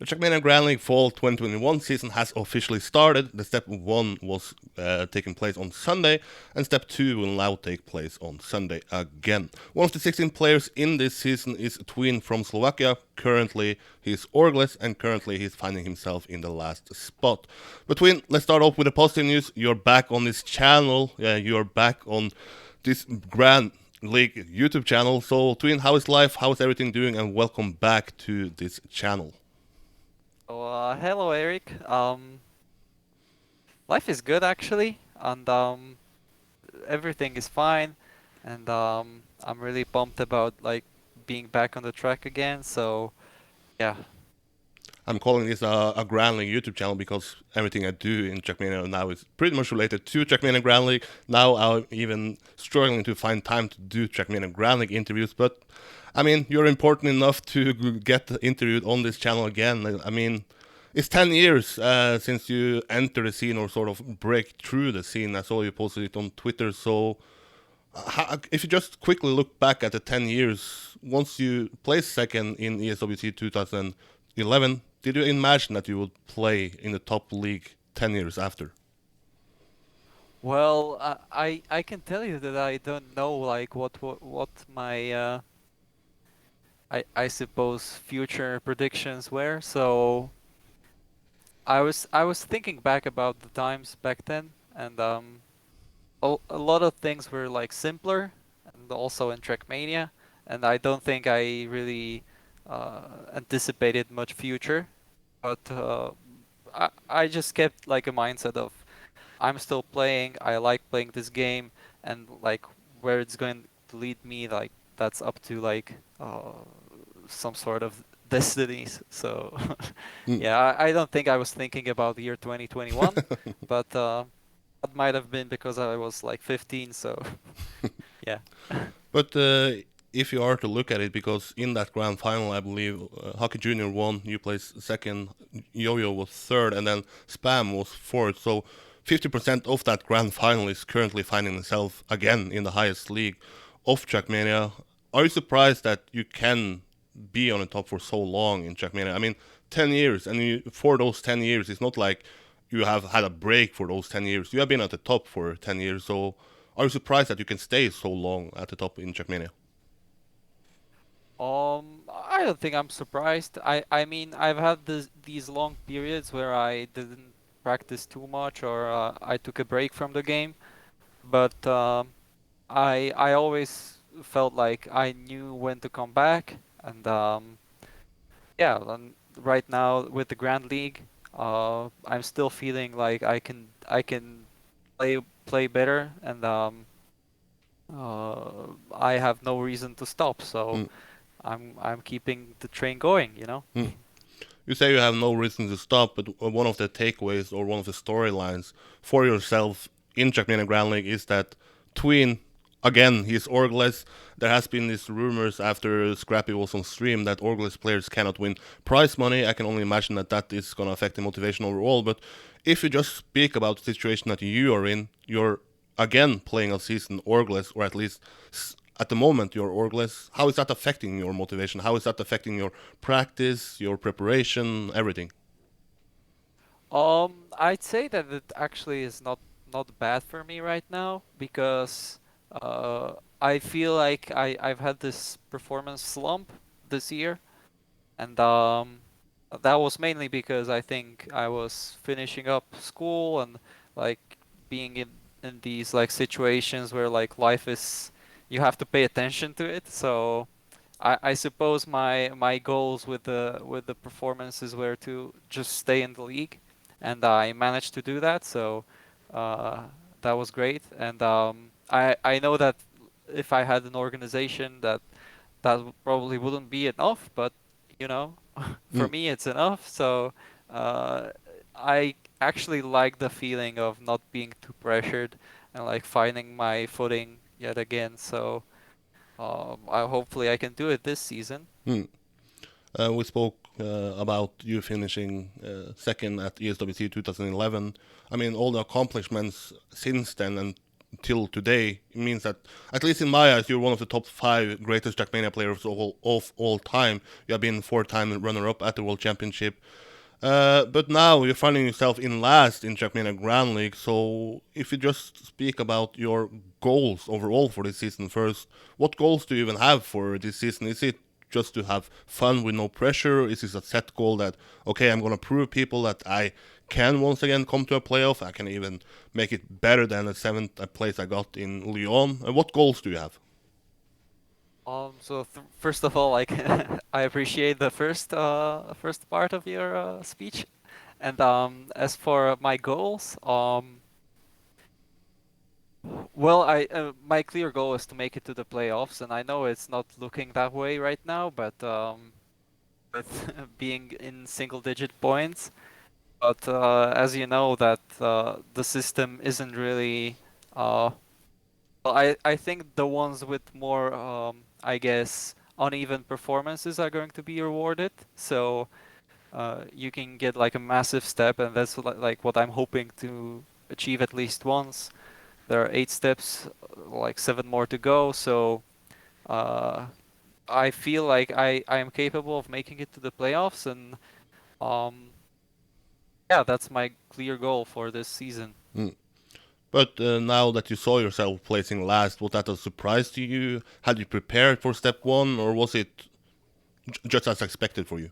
Trackmania Grand League Fall 2021 season has officially started. The step 1 was taking place on Sunday, and step 2 will now take place on Sunday again. One of the 16 players in this season is Tween from Slovakia. Currently, he's orgless, and currently he's finding himself in the last spot. But Tween, let's start off with the positive news. You're back on this channel. You're back on this Grand League YouTube channel. So, Tween, how is life? How is everything doing? And welcome back to this channel. Hello, Eric. Life is good actually, and everything is fine, and I'm really pumped about like being back on the track again. So yeah. I'm calling this a Grand League YouTube channel because everything I do in Trackmania now is pretty much related to Trackmania Grand League. Now I'm even struggling to find time to do Trackmania Grand League interviews, but I mean, you're important enough to get interviewed on this channel again. I mean, it's 10 years since you entered the scene or sort of break through the scene. I saw you posted it on Twitter, so if you just quickly look back at the 10 years, once you placed second in ESWC 2011, did you imagine that you would play in the top league 10 years after? Well, I can tell you that I don't know like what my I suppose future predictions were. So I was thinking back about the times back then, and a lot of things were like simpler, and also in Trackmania, and I don't think I really anticipated much future. But I just kept like a mindset of I'm still playing. I like playing this game, and like where it's going to lead me, like that's up to like some sort of destinies. So Mm. yeah, I don't think I was thinking about the year 2021, but that might have been because I was like 15. So yeah. But if you are to look at it, because in that grand final, I believe Hockey Junior won, you placed second, Yo-Yo was third, and then Spam was fourth. So 50% of that grand final is currently finding himself again in the highest league of Trackmania. Are you surprised that you can be on the top for so long in Trackmania? I mean, 10 years, and for those 10 years, it's not like you have had a break for those 10 years. You have been at the top for 10 years, so are you surprised that you can stay so long at the top in Trackmania? I don't think I'm surprised. I mean, I've had these long periods where I didn't practice too much or I took a break from the game, but I always felt like I knew when to come back, and yeah, and right now with the Grand League, I'm still feeling like I can play better, and I have no reason to stop. So Mm, I'm keeping the train going, you know? mm. You say you have no reason to stop, but one of the takeaways or one of the storylines for yourself in Trackmania Grand League is that Tween, again, he's orgless. There has been these rumors after Scrappy was on stream that orgless players cannot win prize money. I can only imagine that that is going to affect the motivation overall. But if you just speak about the situation that you are in, you're again playing a season orgless, or at least at the moment you're orgless. How is that affecting your motivation? How is that affecting your practice, your preparation, everything? I'd say that it actually is not bad for me right now because I feel like I've had this performance slump this year, and that was mainly because I think I was finishing up school and like being in these like situations where like life is you have to pay attention to it. So I suppose my goals with the performances were to just stay in the league, and I managed to do that. So uh, that was great, and I know that if I had an organization that probably wouldn't be enough, but you know, for Mm. me it's enough. So uh, I actually like the feeling of not being too pressured and like finding my footing yet again. So hopefully I can do it this season. Mm. We spoke about you finishing second at ESWC 2011. I mean, all the accomplishments since then, and till today, it means that, at least in my eyes, you're one of the top 5 greatest Trackmania players of all time. You have been 4-time runner-up at the World Championship. But now you're finding yourself in last in Trackmania Grand League. So if you just speak about your goals overall for this season first, what goals do you even have for this season? Is it just to have fun with no pressure? Is this a set goal that, okay, I'm gonna prove people that I can once again come to a playoff? I can even make it better than the 7th place I got in Lyon. What goals do you have? First of all, like I appreciate the first part of your speech, and as for my goals, well, I my clear goal is to make it to the playoffs, and I know it's not looking that way right now, but with being in single-digit points, but as you know, that the system isn't really. Well, I think the ones with more, I guess, uneven performances are going to be rewarded. So you can get like a massive step, and that's like what I'm hoping to achieve at least once. There are 8 steps, like 7 more to go. So uh, I feel like I am capable of making it to the playoffs, and um, yeah, that's my clear goal for this season. Mm. But now that you saw yourself placing last, was that a surprise to you? Had you prepared for step one, or was it just as expected for you?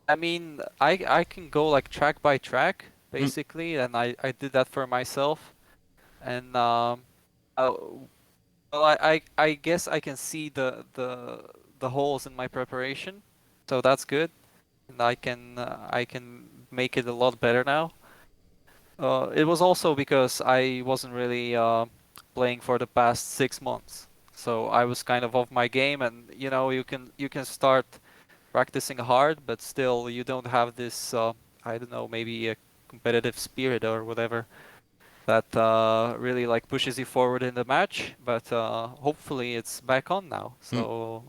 I mean, I can go like track by track Mm, basically, and I did that for myself. And uh, well, I guess I can see the holes in my preparation, so that's good, and I can make it a lot better now. It was also because I wasn't really playing for the past 6 months, so I was kind of off my game, and you can start practicing hard, but still you don't have this I don't know, maybe a competitive spirit or whatever that really like pushes you forward in the match. But hopefully it's back on now. mm, So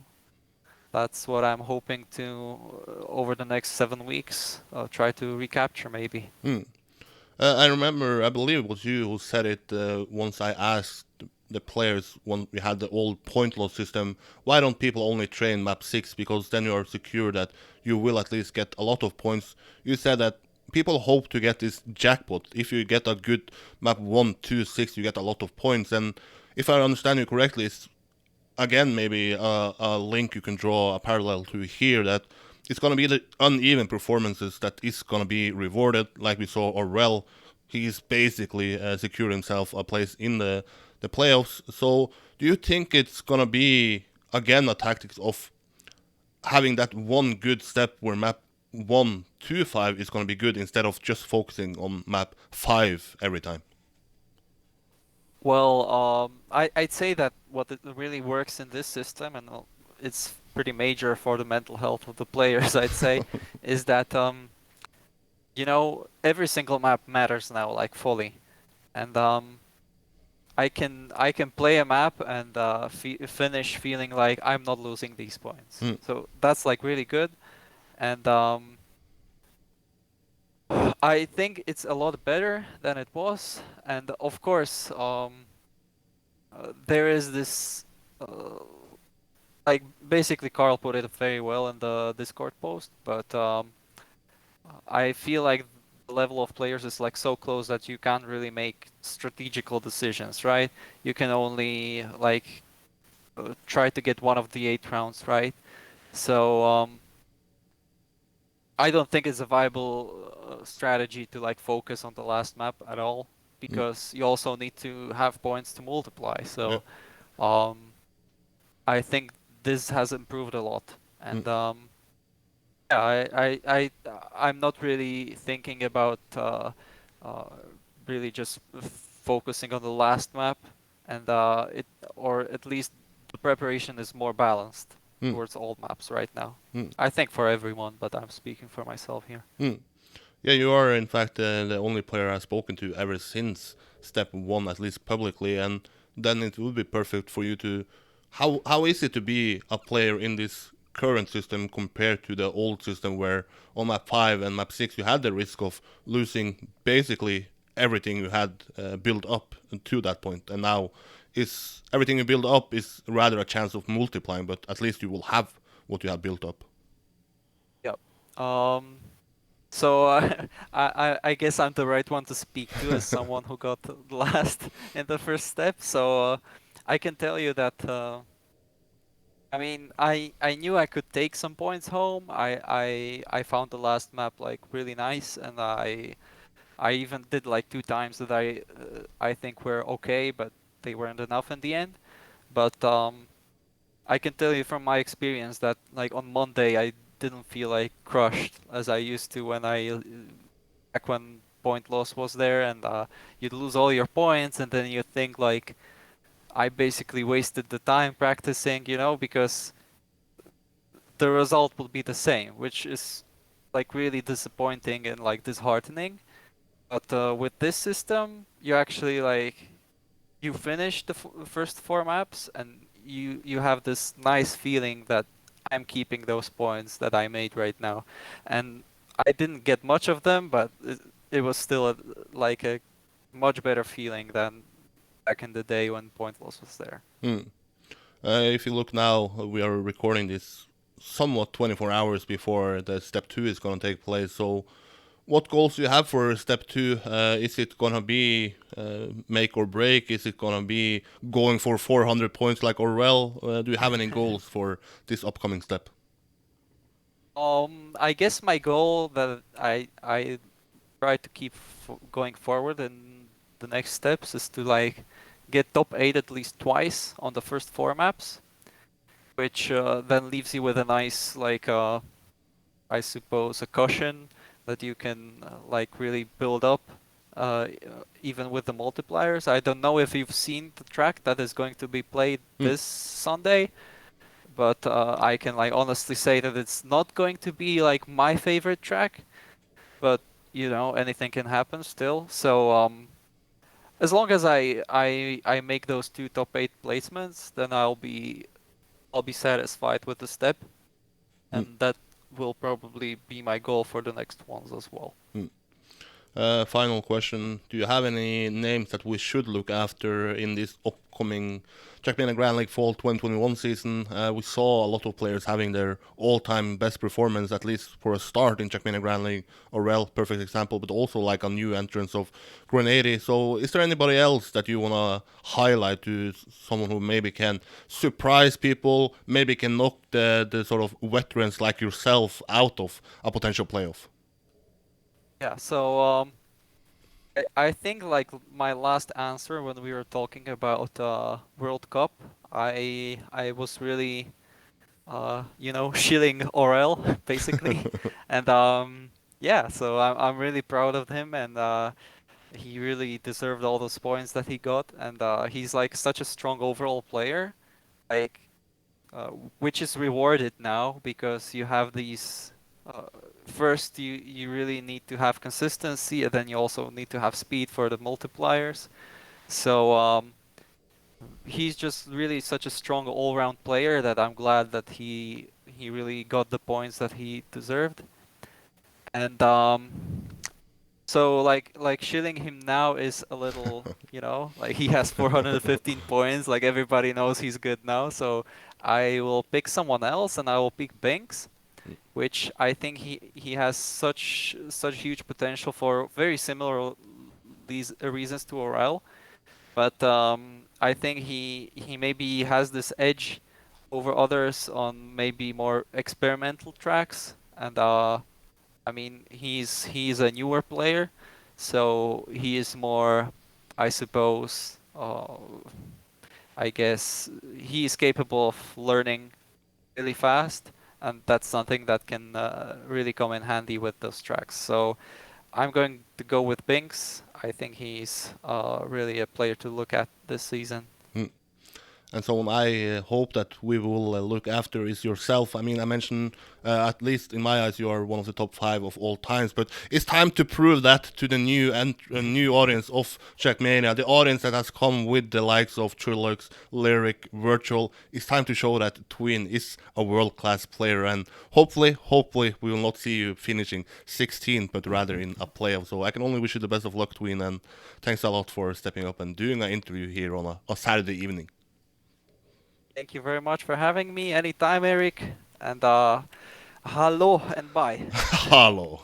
that's what I'm hoping to over the next 7 weeks try to recapture maybe. mm. I remember, I believe it was you who said it once I asked the players when we had the old point loss system, why don't people only train map 6? Because then you are secure that you will at least get a lot of points. You said that people hope to get this jackpot. If you get a good map 1, 2, 6, you get a lot of points. And if I understand you correctly, it's again maybe a link you can draw a parallel to here, that it's going to be the uneven performances that is going to be rewarded. Like we saw Orwell, he's basically secured himself a place in the playoffs. So do you think it's going to be again a tactics of having that one good step where map 1 to 5 is going to be good instead of just focusing on map 5 every time? Well, I'd say that what it really works in this system, and it's pretty major for the mental health of the players, I'd say, is that every single map matters now, like fully, and I can play a map and finish feeling like I'm not losing these points. Mm, So that's like really good, and I think it's a lot better than it was. And of course, there is this, uh, like basically Carl put it very well in the Discord post, but I feel like the level of players is like so close that you can't really make strategical decisions, right? You can only like try to get one of the 8 rounds right. So I don't think it's a viable strategy to like focus on the last map at all, mm, because you also need to have points to multiply. yeah, So um, I think this has improved a lot, mm, and yeah, I'm not really thinking about uh, really just focusing on the last map, and it or at least the preparation is more balanced mm, towards all maps right now. mm, I think for everyone, but I'm speaking for myself here. mm. Yeah, you are in fact the only player I've spoken to ever since step one, at least publicly, and then it would be perfect for you to. How is it to be a player in this current system compared to the old system where on map 5 and map 6 you had the risk of losing basically everything you had built up to that point, and now is everything you build up is rather a chance of multiplying, but at least you will have what you have built up. Yep. Um, so I guess I'm the right one to speak to as someone who got last in the first step. So I can tell you that I mean I knew I could take some points home. I found the last map like really nice, and I even did like 2 times that I think were okay, but they weren't enough in the end. But I can tell you from my experience that like on Monday I didn't feel like crushed as I used to when back when point loss was there, and you'd lose all your points, and then you think like I basically wasted the time practicing, because the result will be the same, which is like really disappointing and like disheartening. But with this system, you actually like you finish the first 4 maps, and you have this nice feeling that I'm keeping those points that I made right now, and I didn't get much of them, but it was still like a much better feeling than back in the day when point loss was there. Hmm. If you look now, we are recording this somewhat 24 hours before the step 2 is going to take place. So what goals do you have for step 2? Is it gonna be make or break? Is it gonna be going for 400 points like Orwell? Do you have any goals for this upcoming step? I guess my goal that I try to keep going forward in the next steps is to like get top 8 at least twice on the first 4 maps, which then leaves you with a nice like I suppose a cushion that you can like really build up even with the multipliers. I don't know if you've seen the track that is going to be played Hmm. this Sunday, but I can like honestly say that it's not going to be like my favorite track, but anything can happen still. So as long as I make those 2 top 8 placements, then I'll be satisfied with the step, Hmm. and that will probably be my goal for the next ones as well. Hmm. Final question: do you have any names that we should look after in this upcoming Trackmania Grand League Fall 2021 season? We saw a lot of players having their all-time best performance, at least for a start in Trackmania Grand League. Orel, perfect example, but also like a new entrance of Grenady. So, is there anybody else that you wanna highlight to someone who maybe can surprise people, maybe can knock the sort of veterans like yourself out of a potential playoff? Yeah, so I think like my last answer when we were talking about World Cup, I was really shilling Orel basically, and yeah, so I'm really proud of him, and he really deserved all those points that he got, and he's like such a strong overall player, like uh, which is rewarded now because you have these. Uh, First, you really need to have consistency, and then you also need to have speed for the multipliers. So he's just really such a strong all-round player that I'm glad that he really got the points that he deserved. And so like shilling him now is a little, like he has 415 points, like everybody knows he's good now. So I will pick someone else and I will pick Banks, which I think he has such huge potential for very similar these reasons to Orel. But I think he maybe has this edge over others on maybe more experimental tracks, and I mean he's a newer player, so he is more, I suppose, I guess he is capable of learning really fast, and that's something that can really come in handy with those tracks. So I'm going to go with Binks. I think he's really a player to look at this season. Hmm. And someone I hope that we will look after is yourself. I mean, I mentioned, at least in my eyes, you are one of the top five of all times. But it's time to prove that to the new and new audience of Trackmania, the audience that has come with the likes of Trilux, Lyric, Virtual. It's time to show that Tween is a world-class player, and hopefully, we will not see you finishing 16th, but rather in a playoff. So I can only wish you the best of luck, Tween, and thanks a lot for stepping up and doing an interview here on a Saturday evening. Thank you very much for having me anytime, Eric. And hello and bye. Hello.